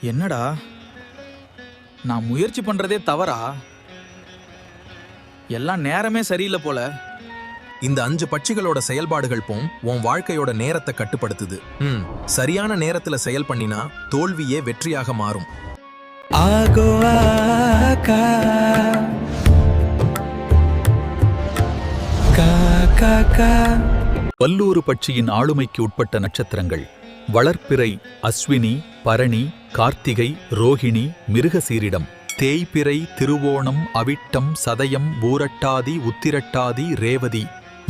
என்னடா, நான் முயற்சி பண்றதே தவறா? எல்லாம் நேரமே சரியில்லை போல. இந்த 5 பட்சிகளோட செயல்பாடுகள் உன் வாழ்க்கையோட நேரத்தை கட்டுப்படுத்துது. சரியான நேரத்துல செயல் பண்ணினா தோல்வியே வெற்றியாக மாறும். வல்லூறு பட்சியின் ஆளுமைக்கு உட்பட்ட நட்சத்திரங்கள்: வளர்ப்பிறை, அஸ்வினி, பரணி, கார்த்திகை, ரோகிணி, மிருகசீரிடம். தேய்பிறை, திருவோணம், அவிட்டம், சதயம், பூரட்டாதி, உத்திரட்டாதி, ரேவதி.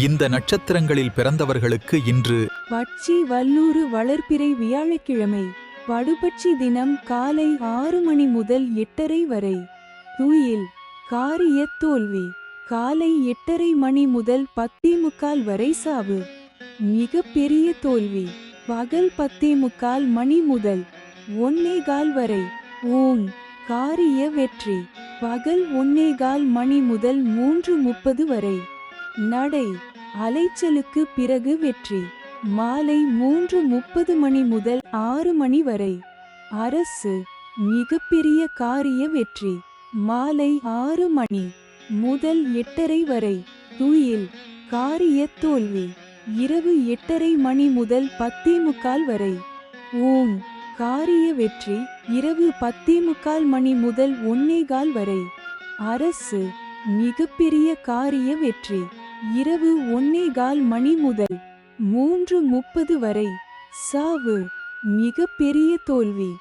இந்த நட்சத்திரங்களில் பிறந்தவர்களுக்கு இன்று பட்சி வல்லூறு வளர்ப்பிறை வியாழக்கிழமை. படுபட்சி தினம் காலை 6 மணி முதல் 8:30 வரை. துயில் காரிய தோல்வி. காலை 8:30 மணி முதல் 10:45 வரை சாவு. மிக பெரிய தோல்வி பகல் 10:45 மணி முதல் 1:15 வரை. ஓம் காரிய வெற்றி பகல் 1:15 மணி முதல் 3:30 வரை. நடை அலைச்சலுக்கு பிறகு வெற்றி மாலை 3:30 மணி முதல் 6 மணி வரை. அரசு மிகப்பெரிய காரிய வெற்றி மாலை 6 மணி முதல் 8:30 வரை. துயில் காரிய தோல்வி இரவு 8:30 மணி முதல் 10:45 வரை. ஓம் காரிய வெற்றி இரவு 10:45 மணி முதல் 1:15 வரை. அரசு மிகப்பெரிய காரிய வெற்றி இரவு 1:15 மணி முதல் 3:30 வரை. சாவு மிக பெரிய தோல்வி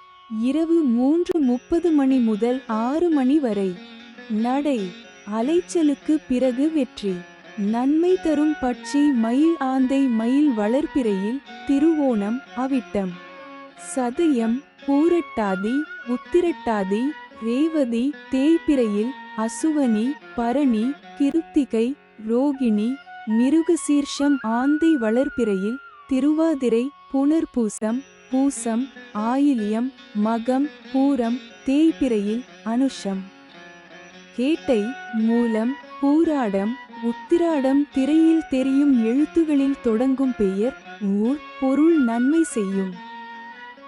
இரவு 3:30 மணி முதல் 6 மணி வரை. நடை அலைச்சலுக்கு பிறகு வெற்றி நன்மை தரும் பட்சி மயில் ஆந்தை மயில் வளர்ப்பிறையில் திருவோணம், அவிட்டம், சதயம், பூரட்டாதி, உத்திரட்டாதி, ரேவதி. தேய்பிறையில் அசுவனி, பரணி, கிருத்திகை, ரோகிணி, மிருகசீர்ஷம். ஆந்தை வளர்ப்பிறையில் திருவாதிரை, புனர்பூசம், பூசம், ஆயில்யம், மகம், பூரம். தேய்பிறையில் அனுஷம், கேட்டை, மூலம், பூராடம், உத்திராடம். திரையில் தெரியும் எழுத்துகளில் தொடங்கும் பெயர், ஊர், பொருள் நன்மை செய்யும்.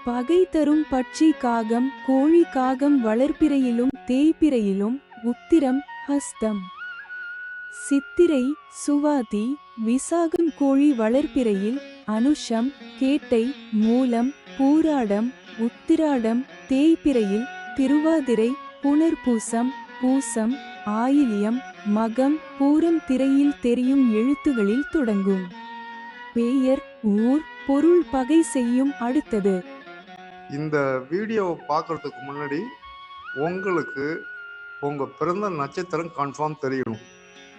பகை தரும் பட்சி காகம், கோழி. காகம் வளர்ப்பிறையிலும் தேய்பிறையிலும் உத்திரம், ஹஸ்தம், சித்திரை, சுவாதி, விசாகம். கோழி வளர்ப்பிறையில் அனுஷம், கேட்டை, மூலம், பூராடம், உத்திராடம். தேய்பிறையில் திருவாதிரை, புனர்பூசம், பூசம், ஆயில்யம், மகம், பூரம். திரையில் தெரியும் எழுத்துகளில் தொடங்கும் பெயர், ஊர், பொருள் பகை செய்யும். அடுத்தது இந்த வீடியோவை பார்க்கறதுக்கு முன்னாடி உங்களுக்கு உங்கள் பிறந்த நட்சத்திரம் கன்ஃபார்ம் தெரியணும்.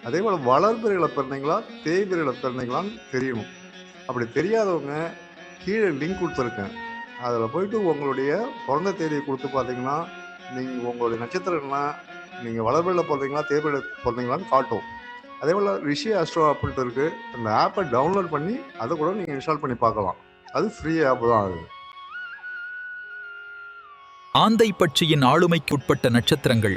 அதே போல் வளர்பிறையில் பிறந்தீங்களா தேய்பிறையில் பிறந்தீங்களான்னு தெரியணும். அப்படி தெரியாதவங்க கீழே லிங்க் கொடுத்துருக்கேன். அதில் போயிட்டு உங்களுடைய பிறந்த தேதியை கொடுத்து பார்த்தீங்கன்னா நீங்கள் உங்களுடைய நட்சத்திரம்னா நீங்கள் வளர்பிறையில் பிறந்தீங்களா தேய்பிறையில் பிறந்தீங்களான்னு காட்டும். அதே போல் ரிஷி அஸ்ட்ரோ அப்படின்ட்டு இருக்குது. அந்த ஆப்பை டவுன்லோட் பண்ணி அதை கூட நீங்கள் இன்ஸ்டால் பண்ணி பார்க்கலாம். அது ஃப்ரீ ஆப் தான். அது ஆந்தை பட்சியின் ஆளுமைக்கு உட்பட்ட நட்சத்திரங்கள்: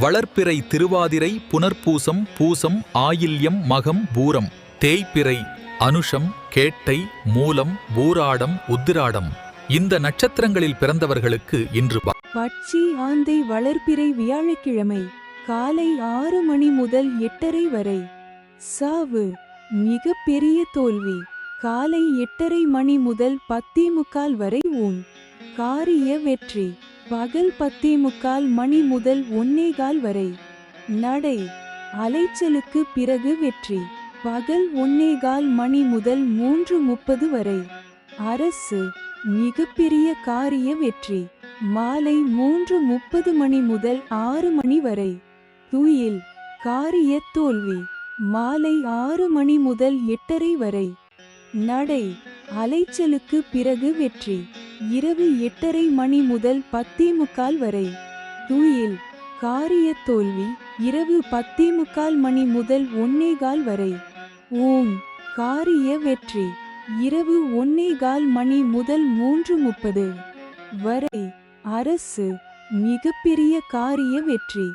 வளர்ப்பிறை திருவாதிரை, புனர்பூசம், பூசம், ஆயில்யம், மகம், பூரம். தேய்பிறை அனுஷம், கேட்டை, மூலம், பூராடம், உத்திராடம். இந்த நட்சத்திரங்களில் பிறந்தவர்களுக்கு இன்று பட்சி ஆந்தை வளர்ப்பிறை வியாழக்கிழமை காலை 6 மணி முதல் 8:30 வரை. சாவு மிக பெரிய தோல்வி காலை 8:30 மணி முதல் 10:45 வரை. ஊன் காரிய வெற்றி பகல் 10:45 மணி முதல் 1:15 வரை. நடை அலைச்சலுக்கு பிறகு வெற்றி பகல் 1:15 மணி முதல் 3:30 வரை. அரசு மிகப்பெரிய காரிய வெற்றி மாலை 3:30 மணி முதல் 6 மணி வரை. துயில் காரிய தோல்வி மாலை 6 மணி முதல் 8:30 வரை. நடை அலைச்சலுக்கு பிறகு வெற்றி இரவு 8:30 மணி முதல் 10:45 வரை. துயில் காரிய தோல்வி இரவு 10:45 மணி முதல் 1:15 வரை. ஓம் காரிய வெற்றி இரவு 1:15 மணி முதல் 3:30 வரை. அரசு மிகப்பெரிய காரிய வெற்றி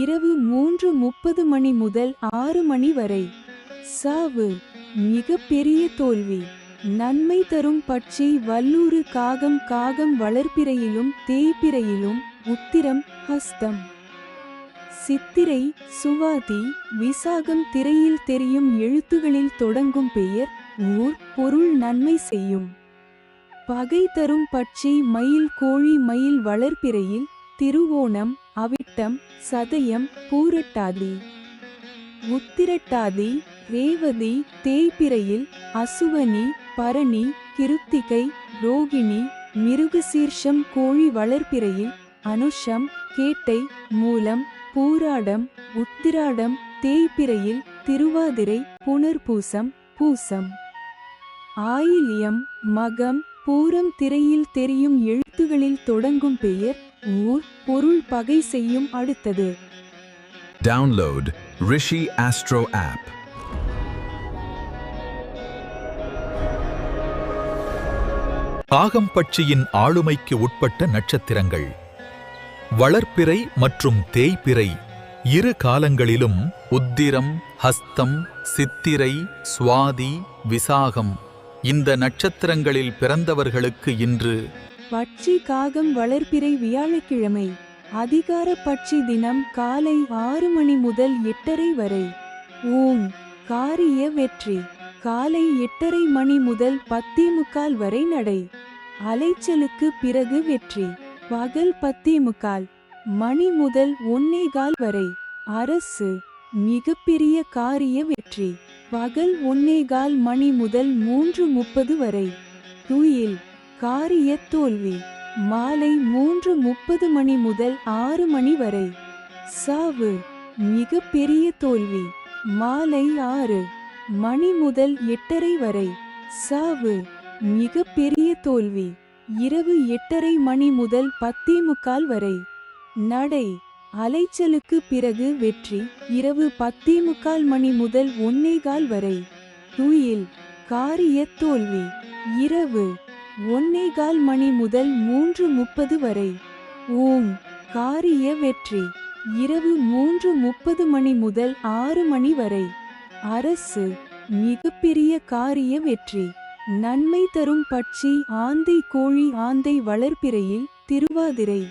இரவு 3:30 மணி முதல் 6 மணி வரை. சாவு மிக பெரிய தோல்வி நன்மை தரும் பட்சி வல்லூறு காகம் காகம் வளர்பிறையிலும் தேய்பிறையிலும் உத்திரம் ஹஸ்தம் சித்திரை சுவாதி விசாகம் திரையில் தெரியும் எழுத்துகளில் தொடங்கும் பெயர் ஊர் பொருள் நன்மை செய்யும். பகை தரும் பட்சி மயில் கோழி மயில் வளர்பிறையில் திருவோணம் அவிட்டம் சதயம் பூரட்டாதி உத்திரட்டாதி ரேவதி தேய்பிறையில் அசுவனி பரணி கிருத்திகை ரோகிணி மிருகசீர்ஷம் கோழி வளர்பிறையில் அனுஷம் கேட்டை மூலம் பூராடம் உத்திராடம் தேய்பிறையில் திருவாதிரை புனர்பூசம் பூசம் ஆயில்யம் மகம் பூரம் திரையில் தெரியும் எழுத்துகளில் தொடங்கும் பெயர் ஊர் பொருள் பகை செய்யும். அடுத்தது Download Rishi Astro app. காகம்பட்சியின் ஆளுமைக்கு உட்பட்ட நட்சத்திரங்கள். வளர்பிறை மற்றும் தேய்பிறை இரு காலங்களிலும் உத்திரம் ஹஸ்தம் சித்திரை சுவாதி விசாகம் இந்த நட்சத்திரங்களில் பிறந்தவர்களுக்கு இன்று பட்சி காகம் வளர்பிறை வியாழக்கிழமை அதிகார பட்சி தினம் காலை 6 மணி முதல் 8:30 வரை. ஓம் காரிய வெற்றி காலை 8:30 மணி முதல் 10:45 வரை நடை. அலைச்சலுக்கு பிறகு வெற்றி பகல் 10:45 மணி முதல் 1:15 வரை. அரசு மிகப்பெரிய காரிய வெற்றி பகல் 1:15 மணி முதல் 3:30 வரை. துயில் காரிய தோல்வி மாலை 3:30 மணி முதல் 6 மணி வரை. சாவு மிக பெரிய தோல்வி மாலை 6 மணி முதல் 8:30 வரை. சாவு மிக பெரிய தோல்வி இரவு 8:30 மணி முதல் 10:45 வரை. நடை அலைச்சலுக்கு பிறகு வெற்றி இரவு 10:45 மணி முதல் 1:15 வரை. துயில் காரிய தோல்வி இரவு 1:15 மணி முதல் 3:30 வரை. ஓம் காரிய வெற்றி இரவு 3:30 மணி முதல் 6 மணி வரை. அரசு மிகப்பெரிய காரிய வெற்றி நன்மை தரும் பட்சி ஆந்தை கோழி ஆந்தை வளர்பிறையில் திருவாதிரை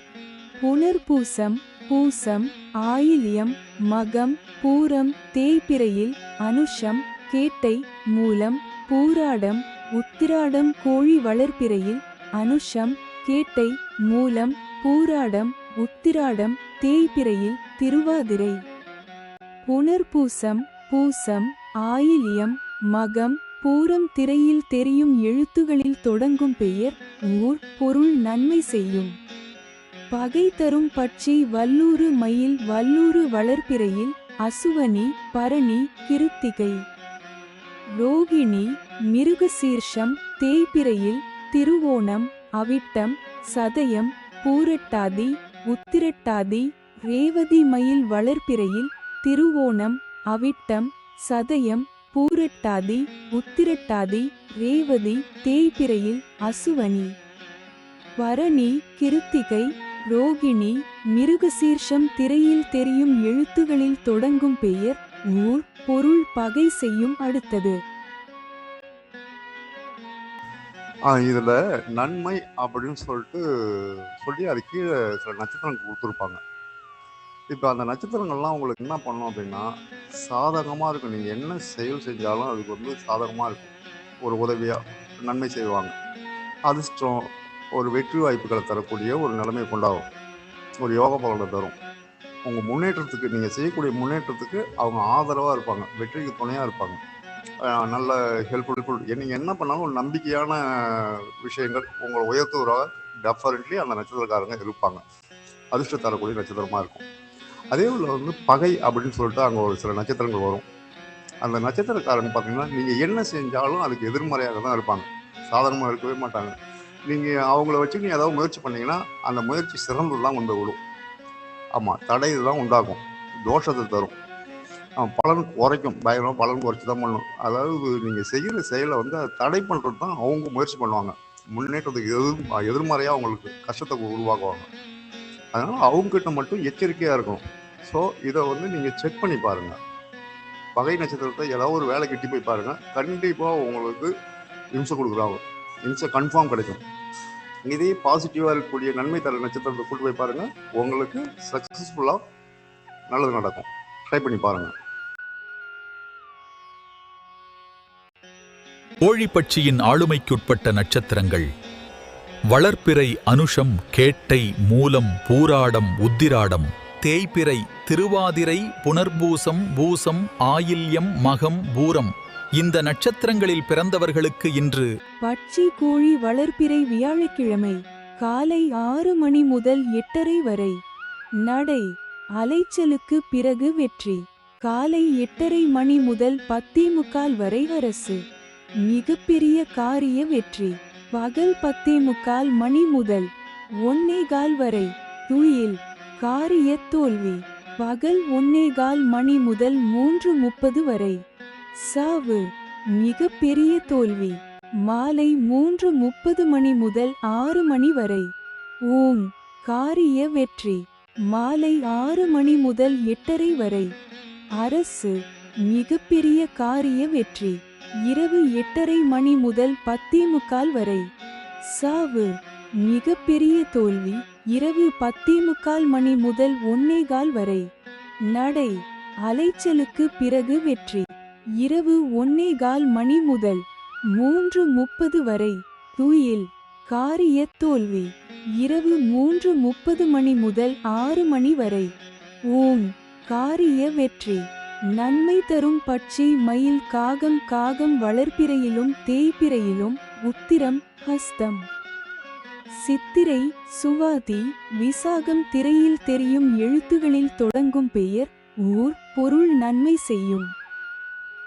புனர்பூசம் பூசம் ஆயில்யம் மகம் பூரம் தேய்பிறையில் அனுஷம் கேட்டை மூலம் பூராடம் உத்திராடம் கோழி வளர்பிறையில் அனுஷம் கேட்டை மூலம் பூராடம் உத்திராடம் தேய்பிறையில் திருவாதிரை புனர்பூசம் பூசம் ஆயில்யம் மகம் பூரம் திரையில் தெரியும் எழுத்துகளில் தொடங்கும் பெயர் ஊர் பொருள் நன்மை செய்யும். பகை தரும் பட்சி வல்லூறு மயில் வல்லூறு வளர்பிறையில் அசுவனி பரணி கிருத்திகை ரோகிணி மிருகசீர்ஷம் தேய்பிறையில் திருவோணம் அவிட்டம் சதயம் பூரட்டாதி உத்திரட்டாதி ரேவதி மயில் வளர்பிறையில் திருவோணம் அவிட்டம் சதயம் பூரட்டாதி உத்திரட்டாதி ரேவதி தேய்பிறையில் அசுவனி பரணி கிருத்திகை ரோகிணி மிருகசீர்ஷம் திரையில் தெரியும் எழுத்துகளில் தொடங்கும் பெயர் ஊர் பொருள் பகை செய்யும். அடுத்தது இதுல நன்மை அப்படின்னு சொல்லி அது கீழே சில நட்சத்திரங்கள் கொடுத்துருப்பாங்க. இப்போ அந்த நட்சத்திரங்கள்லாம் உங்களுக்கு என்ன பண்ணும் அப்படின்னா சாதகமாக இருக்கும். நீங்கள் என்ன செயல் செஞ்சாலும் அதுக்கு சாதகமாக இருக்கும். ஒரு உதவியாக நன்மை செய்வாங்க. அதிர்ஷ்டம் ஒரு வெற்றி வாய்ப்புகளை தரக்கூடிய ஒரு நிலைமை கொண்டாகும். ஒரு யோக பலனை தரும். உங்கள் முன்னேற்றத்துக்கு நீங்கள் செய்யக்கூடிய முன்னேற்றத்துக்கு அவங்க ஆதரவாக இருப்பாங்க. வெற்றிக்கு துணையாக இருப்பாங்க. நல்ல ஹெல்ப்ஃபுல். நீங்கள் என்ன பண்ணாலும் ஒரு நம்பிக்கையான விஷயங்கள் உங்களை உயர்த்துவராக டெஃபரெட்லி அந்த நட்சத்திரக்காரங்க இருப்பாங்க. அதிர்ஷ்டம் தரக்கூடிய நட்சத்திரமாக இருக்கும். அதே போல் பகை அப்படின்னு சொல்லிட்டு அங்கே ஒரு சில நட்சத்திரங்கள் வரும். அந்த நட்சத்திரக்காரங்க பார்த்தீங்கன்னா நீங்கள் என்ன செஞ்சாலும் அதுக்கு எதிர்மறையாக தான் இருப்பாங்க. சாதாரணமாக இருக்கவே மாட்டாங்க. நீங்கள் அவங்கள வச்சு நீங்கள் ஏதாவது முயற்சி பண்ணிங்கன்னா அந்த முயற்சி சிறந்து தான் கொண்டு விடும். ஆமாம், தடை தான் உண்டாகும், தோஷத்தை தரும், பலன் குறைக்கும். பயங்கரமாக பலன் குறைச்சி தான் பண்ணணும். அதாவது நீங்கள் செய்கிற செயலை அதை தடை பண்ணுறது தான் அவங்க முயற்சி பண்ணுவாங்க. முன்னேற்றத்துக்கு எதிர்மறையாக அவங்களுக்கு கஷ்டத்தை உருவாக்குவாங்க. அதனால் அவங்ககிட்ட மட்டும் எச்சரிக்கையாக இருக்கணும். ஸோ இதை நீங்கள் செக் பண்ணி பாருங்கள். பகை நட்சத்திரத்தை ஏதாவது ஒரு வேலை கிட்டி போய் பாருங்கள். கண்டிப்பாக உங்களுக்கு இம்சை கொடுக்குறாங்க, இம்சை கன்ஃபார்ம் கிடைக்கும். இதே பாசிட்டிவாக இருக்கக்கூடிய நன்மை தர நட்சத்திரத்தை கூட்டு போய் பாருங்கள், உங்களுக்கு சக்ஸஸ்ஃபுல்லாக நல்லது நடக்கும். ட்ரை பண்ணி பாருங்கள். கோழிப்பட்சியின் ஆளுமைக்குட்பட்ட நட்சத்திரங்கள்: வளர்ப்பிறை அனுஷம், கேட்டை, மூலம், பூராடம், உத்திராடம். தேய்பிறை திருவாதிரை, புனர்பூசம், பூசம், ஆயில்யம், மகம், பூரம். இந்த நட்சத்திரங்களில் பிறந்தவர்களுக்கு இன்று பட்சி கோழி வளர்ப்பிறை வியாழக்கிழமை காலை 6 மணி முதல் 8:30 வரை. நடை அலைச்சலுக்கு பிறகு வெற்றி. காலை 8:30 மணி முதல் 10:45 வரை அரசு. மிகப்பெரிய காரிய வெற்றி. பகல் 10:45 மணி முதல் 1:15 வரை துயில். காரிய தோல்வி. பகல் 1:15 மணி முதல் 3:30 வரை சாவு. மிக பெரிய தோல்வி. மாலை 3:30 மணி முதல் 6 மணி வரை ஓம். காரிய வெற்றி. மாலை 6 மணி முதல் 8:30 வரை அரசு. மிக பெரிய காரிய வெற்றி. இரவு 8:30 மணி முதல் 10:45 வரை சாவு. மிக பெரிய தோல்வி. இரவு 10:45 மணி முதல் 1:15 வரை நடை அலைச்சலுக்கு பிறகு வெற்றி. இரவு 1:15 மணி முதல் 3:30 வரை துயில். காரிய தோல்வி. இரவு 3:30 மணி முதல் 6 மணி வரை ஓம். காரிய வெற்றி. நன்மை தரும் பட்சி மயில், காகம். காகம் வளர்ப்பிறையிலும் தேய்பிறையிலும் உத்திரம், ஹஸ்தம், சித்திரை, சுவாதி, விசாகம் திரையில் தெரியும் எழுத்துகளில் தொடங்கும் பெயர், ஊர், பொருள் நன்மை செய்யும்.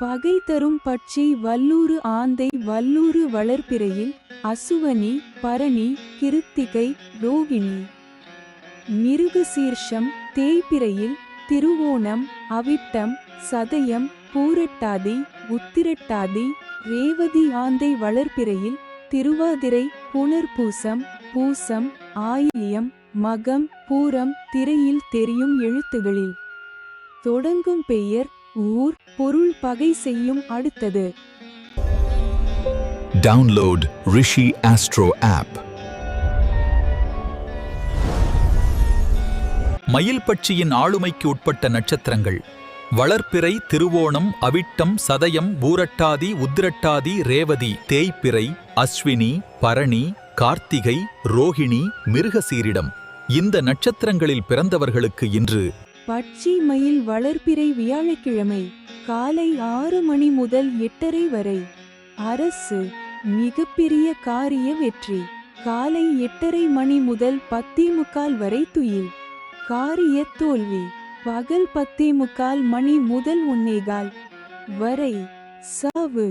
பகை தரும் பட்சி வல்லூறு ஆந்தை. வல்லூறு வளர்ப்பிறையில் அசுவனி, பரணி, கிருத்திகை, ரோகிணி. மிருகசீர்ஷம் தேய்பிறையில் திருவோணம், அவிட்டம், சதயம், பூரட்டாதி, உத்திரட்டாதி, ரேவதி. ஆந்தை வளர்ப்பிறையில் திருவாதிரை, புனர்பூசம், பூசம், ஆயில்யம், மகம், பூரம் திரையில் தெரியும் எழுத்துகளில் தொடங்கும் பெயர், ஊர், பொருள் பகை செய்யும். அடுத்தது Download Rishi Astro app. மயில் பட்சியின் ஆளுமைக்கு உட்பட்ட நட்சத்திரங்கள்: வளர்ப்பிறை திருவோணம், அவிட்டம், சதயம், பூரட்டாதி, உத்திரட்டாதி, ரேவதி. தேய்பிறை அஸ்வினி, பரணி, கார்த்திகை, ரோகிணி, மிருகசீரிடம். இந்த நட்சத்திரங்களில் பிறந்தவர்களுக்கு இன்று பட்சி மயில் வளர்ப்பிறை வியாழக்கிழமை காலை 6 மணி முதல் 8:30 வரை அரசு. மிகப்பெரிய காரிய வெற்றி. காலை 8:30 மணி முதல் 10:45 வரை துயில். காரிய தோல்வி. பகல் 10:45 மணி முதல் 1:15 வரை சாவு.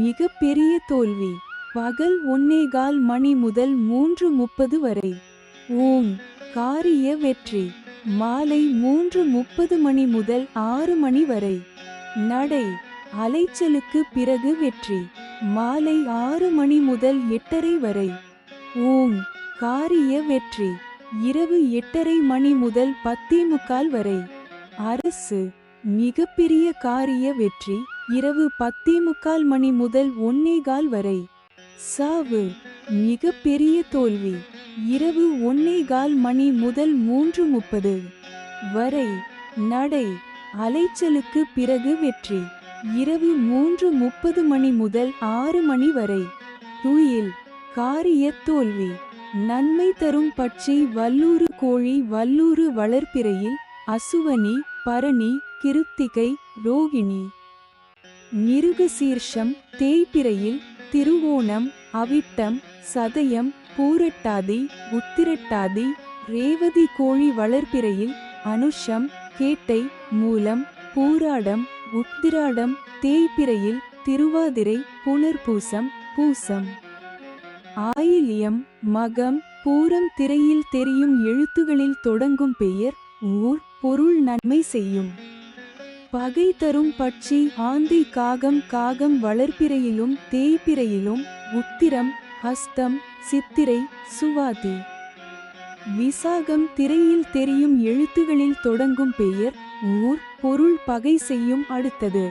மிக பெரிய தோல்வி. பகல் 1:15 மணி முதல் 3:30 வரை ஓம். காரிய வெற்றி. மாலை 3:30 மணி முதல் 6 மணி வரை நடை அலைச்சலுக்கு பிறகு வெற்றி. மாலை 6 மணி முதல் 8:30 வரை ஓம். காரிய வெற்றி. இரவு 8:30 மணி முதல் 10:45 வரை அரசு. மிகப்பெரிய காரிய வெற்றி. இரவு 10:45 மணி முதல் 1:15 வரை சாவு. மிக பெரிய தோல்வி. இரவு 1:15 மணி முதல் 3:30 வரை நடை அலைச்சலுக்கு பிறகு வெற்றி. இரவு 3:30 மணி முதல் 6 மணி வரை துயில். காரிய தோல்வி. நன்மை தரும் பட்சி வல்லூறு கோழி. வல்லூறு வளர்ப்பிறையில் அசுவனி, பரணி, கிருத்திகை, ரோகிணி. மிருகசீர்ஷம் தேய்பிறையில் திருவோணம், அவிட்டம், சதயம், பூரட்டாதி, உத்திரட்டாதி, ரேவதி. கோழி வளர்ப்பிறையில் அனுஷம், கேட்டை, மூலம், பூராடம், உத்திராடம். தேய்பிறையில் திருவாதிரை, புனர்பூசம், பூசம், ஆயில்யம், மகம், பூரம் திரையில் தெரியும் எழுத்துகளில் தொடங்கும் பெயர், ஊர், பொருள் நன்மை செய்யும். பகை தரும் பட்சி ஆந்தை, காகம். காகம் வளர்ப்பிறையிலும் தேய்பிறையிலும் உத்திரம், ஹஸ்தம், சித்திரை, சுவாதி, விசாகம் திரையில் தெரியும் எழுத்துகளில் தொடங்கும் பெயர், ஊர், பொருள் பகை செய்யும். அடுத்தது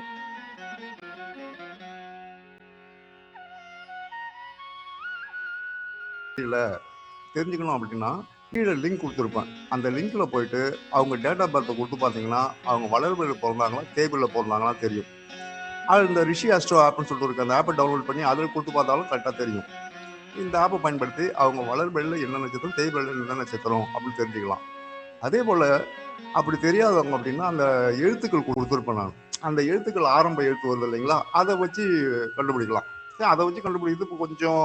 தெரிஞ்சுக்கணும் அப்படின்னா கீழே லிங்க் கொடுத்துருப்பேன். அந்த லிங்க்ல போயிட்டு அவங்க டேட் ஆஃப் பர்த்தை கொடுத்து பார்த்தீங்கன்னா அவங்க வளர்பிறையில் பிறந்தாங்களா தேய்பிறையில் பிறந்தாங்களா தெரியும். அது இந்த ரிஷி ஆஸ்ட்ரோ ஆப்னு சொல்லிட்டு இருக்கு, அந்த ஆப்பை டவுன்லோட் பண்ணி அதில் கொடுத்து பார்த்தாலும் கரெக்டாக தெரியும். இந்த ஆப்பை பயன்படுத்தி அவங்க வளர்பிறையில் என்ன நட்சத்திரம் தேய்பிறையில் என்ன நட்சத்திரம் அப்படின்னு தெரிஞ்சுக்கலாம். அதே போல் அப்படி தெரியாதவங்க அப்படின்னா அந்த எழுத்துக்கள் கொடுத்துருப்பேன் நான். அந்த எழுத்துக்கள் ஆரம்ப எழுத்து வருது இல்லைங்களா, அதை வச்சு கண்டுபிடிக்கலாம். அதை வச்சு கண்டுபிடிக்கிறது இப்போ கொஞ்சம்,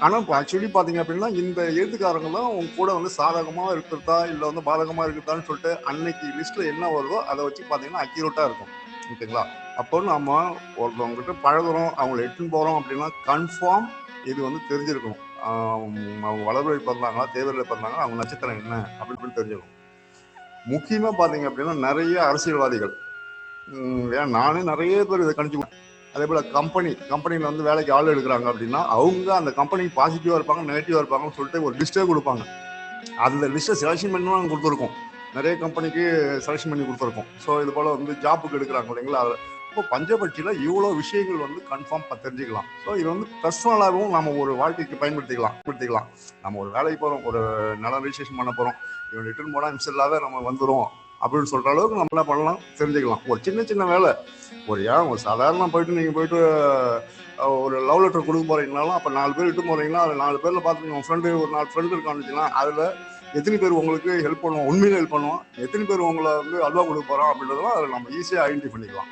ஆனால் இப்போ ஆக்சுவலி பார்த்தீங்க அப்படின்னா இந்த எழுத்துக்காரங்க தான் உங்க கூட வந்து சாதகமாக இருக்கிறதா இல்லை வந்து பாதகமாக இருக்கிறதான்னு சொல்லிட்டு அன்னைக்கு லிஸ்ட்டில் என்ன வருதோ அதை வச்சு பார்த்தீங்கன்னா அக்யூரேட்டாக இருக்கும். ஓகேங்களா? அப்போ நம்ம ஒருத்தவங்ககிட்ட பழகுறோம், அவங்கள எட்டுன்னு போகிறோம் அப்படின்னா கன்ஃபார்ம் இது வந்து தெரிஞ்சிருக்கணும். அவங்க வளர்பிறை பிறந்தாங்களா தேவரில் பிறந்தாங்களா, அவங்க நட்சத்திரம் என்ன அப்படின்னு தெரிஞ்சுக்கணும். முக்கியமாக பார்த்தீங்க அப்படின்னா நிறைய அரசியல்வாதிகள், ஏன் நானே நிறைய பேர் இதை கணிச்சு. அதே போல் கம்பெனியில் வந்து வேலைக்கு ஆள் எடுக்கிறாங்க அப்படின்னா அவங்க அந்த கம்பெனிக்கு பாசிட்டிவாக இருப்பாங்க நெகட்டிவாக இருப்பாங்கன்னு சொல்லிட்டு ஒரு லிஸ்ட்டே கொடுப்பாங்க. அந்த லிஸ்ட்டை செலெக்ஷன் பண்ணி நாங்கள் கொடுத்துருக்கோம். நிறைய கம்பெனிக்கு செலெக்ஷன் பண்ணி கொடுத்துருக்கோம். ஸோ இது போல் வந்து ஜாப்புக்கு எடுக்கிறாங்க இல்லைங்களா, இப்போ பஞ்சபட்சியில் இவ்வளோ விஷயங்கள் வந்து கன்ஃபார்ம் தெரிஞ்சுக்கலாம். ஸோ இது வந்து பர்சனலாகவும் நம்ம ஒரு வாழ்க்கைக்கு பயன்படுத்திக்கலாம். நம்ம ஒரு வேலைக்கு போகிறோம், ஒரு நிலம் ரெஜிஸ்ட்ரேஷன் பண்ண போகிறோம், இவன் ரிட்டர்ன் போனால் மிஸ் இல்லாத நம்ம வந்துடும் அப்படின்னு சொல்கிற அளவுக்கு நம்ம என்ன பண்ணலாம் தெரிஞ்சுக்கலாம். ஒரு சின்ன வேலை, ஒரு சாதாரண போயிட்டு நீங்கள் போயிட்டு ஒரு லவ் லெட்டர் கொடுக்க போகிறீங்கனாலும் அப்போ 4 பேர் இட்டு போகிறீங்கன்னா அதில் 4 பேரில் பார்த்துங்க உங்கள் ஃப்ரெண்டு ஒரு 4 ஃப்ரெண்டு இருக்கான்னு வச்சுக்கலாம். அதில் எத்தனை பேர் உங்களுக்கு ஹெல்ப் பண்ணுவோம், உண்மையில ஹெல்ப் பண்ணுவோம், எத்தனை பேர் உங்களை வந்து அல்வா கொடுக்க போகிறோம் அப்படின்றதெல்லாம் அதில் நம்ம ஈஸியாக ஐடென்டிஃபை பண்ணிக்கலாம்.